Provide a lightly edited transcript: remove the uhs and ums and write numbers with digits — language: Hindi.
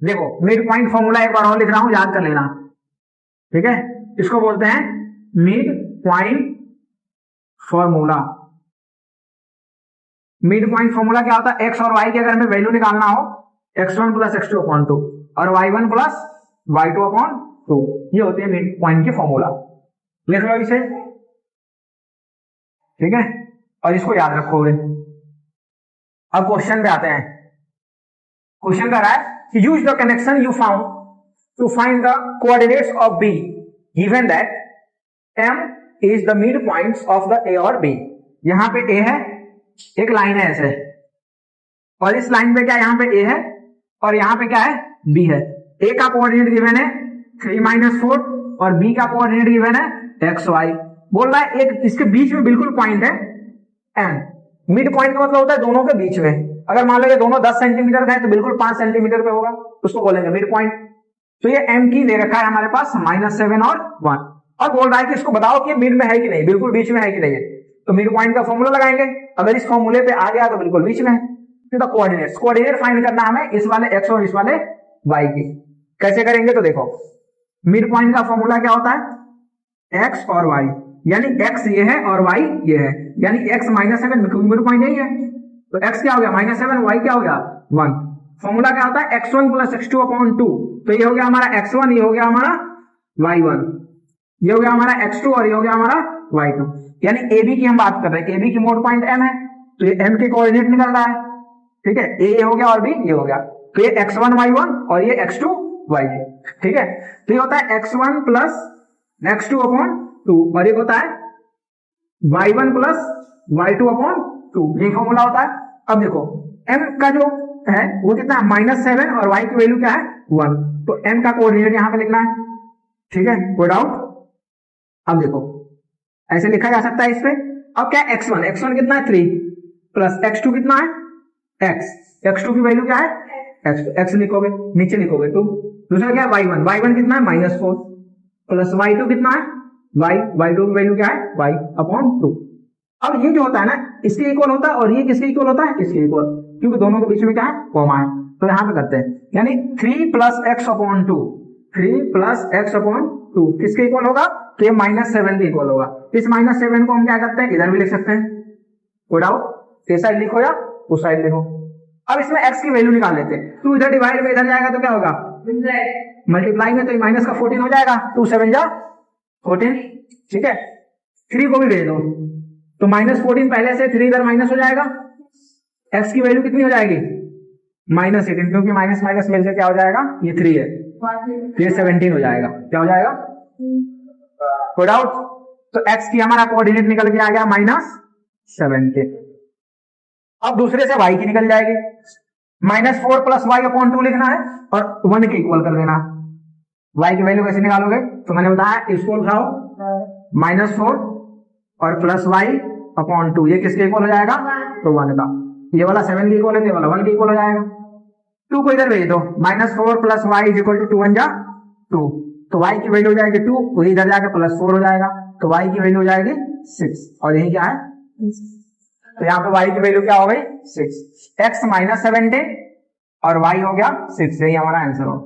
देखो मिड पॉइंट फॉर्मूला एक बार और लिख रहा हूं, याद कर लेना, ठीक है। इसको बोलते हैं mid point formula. Mid point formula क्या होता है, एक्स और वाई की अगर हमें वैल्यू निकालना हो, x1 प्लस x2 अपॉन 2 और y1 प्लस y2 अपॉन 2, ये होती है मिड पॉइंट की फॉर्मूला। लिख लो इसे, ठीक है, और इसको याद रखोगे। अब क्वेश्चन पे आते हैं। क्वेश्चन कर रहा है use the connection you found to find the coordinates of B given that m is the mid points of the a और b। यहां पे a है, एक लाइन है ऐसे, और इस लाइन पे क्या, यहां पे a है और यहां पे क्या है, b है। a का कोऑर्डिनेट गिवन है 3-4 और b का कोऑर्डिनेट गिवन है xy। बोल रहा है एक इसके बीच में बिल्कुल पॉइंट है m। मिड पॉइंट का मतलब होता है दोनों के बीच में। अगर मान लो ये दोनों 10 सेंटीमीटर का है तो बिल्कुल 5 सेंटीमीटर पे होगा, उसको बोलेंगे मिड पॉइंट। तो ये m की दे रखा है हमारे पास -7 और 1, और बोल रहा है कि इसको बताओ कि मिड में है कि नहीं, बिल्कुल बीच में है कि नहीं है। तो मिड पॉइंट का फॉर्मूला लगाएंगे, अगर इस फॉर्मूले पे आ गया तो बिल्कुल बीच में है। तो कोऑर्डिनेट्स, कोऑर्डिनेट फाइंड करना हमें इस वाले x और इस वाले y की। कैसे करेंगे, तो देखो मिड पॉइंट का फॉर्मूला क्या होता है, x और y, यानी x ये है और y ये है, यानी x -7 मिड पॉइंट यही है। तो x क्या हो गया -7, y क्या हो गया 1। फॉर्मूला क्या होता है x1 प्लस x2 अपॉन 2। तो ये हो गया हमारा x1, ये हो गया हमारा y1, ये हो गया हमारा x2 और ये हो गया हमारा y2। यानी AB की हम बात कर रहे हैं, AB की मोड पॉइंट M है, तो ये M के कोऑर्डिनेट निकल रहा है, ठीक है। A ये हो गया और B ये हो गया, तो ये x1 y1 और ये x2 y2, ठीक है। तो ये होता है x1 प्लस x2 अपॉन 2 और ये होता है y1 प्लस y2 अपॉन 2, ये फॉर्मूला होता है। अब देखो m का जो है वो कितना है -7 और y की वैल्यू क्या है 1, तो m का कोऑर्डिनेट यहां पे लिखना है, ठीक है, कोई डाउट। अब देखो ऐसे लिखा जा सकता है इस पे। अब क्या है x1 कितना है 3 प्लस x2 कितना है x2 की वैल्यू क्या है x लिखोगे, नीचे लिखोगे 2। दूसरा क्या है y1 कितना है -4 प्लस y2 कितना है y2 की वैल्यू क्या है y अपॉन 2। अब ये जो होता है ना इसके इक्वल होता है और ये किसके इक्वल होता है, इसके इक्वल, क्योंकि दोनों के बीच में क्या है कॉमा है। तो यहां पे करते हैं, यानी 3 plus x upon 2, 3 plus x upon 2 किसके इक्वल होगा, तो ये -7 के इक्वल होगा। इस -7 को हम क्या करते हैं, इधर भी लिख सकते हैं, कोई डाउट। ये साइड लिखो या उस साइड लिखो। अब इसमें x की वैल्यू निकाल लेते हैं। 2 इधर डिवाइड में इधर जाएगा तो क्या होगा, मल्टीप्लाई में, तो ये माइनस का 14 हो जाएगा, 2 7 जा 14, ठीक है। 3 को भी भेज दो तो -14 पहले से, 3 इधर माइनस हो जाएगा, x की वैल्यू कितनी हो जाएगी -18, क्योंकि माइनस माइनस मिलकर क्या हो जाएगा, ये 3 है, ये 17 हो जाएगा, क्या हो जाएगा, कोई डाउट। तो x की हमारा कोऑर्डिनेट निकल के आ गया -17। अब दूसरे से y की निकल जाएगी, -4 प्लस y अपॉन 2 लिखना है और 1 के इक्वल कर देना। y की वैल्यू कैसे निकालोगे, तो मैंने बताया इसको उठाओ -4 और प्लस y अपॉन 2, ये किसके इक्वल हो जाएगा, तो 1 का। ये वाला 7 के इक्वल है, ये वाला 1 के इक्वल हो जाएगा। 2 को इधर भेज दो, -4 plus y is equal to 2 1 जा 2, तो y की वैल्यू हो जाएगी 2, वही इधर जाके +4 हो जाएगा, तो y की वैल्यू हो जाएगी 6, और यही क्या है, तो यहाँ पे y की वैल्यू क्या हो गई 6, x -17 और y हो गया 6, यही हमारा आंसर हो।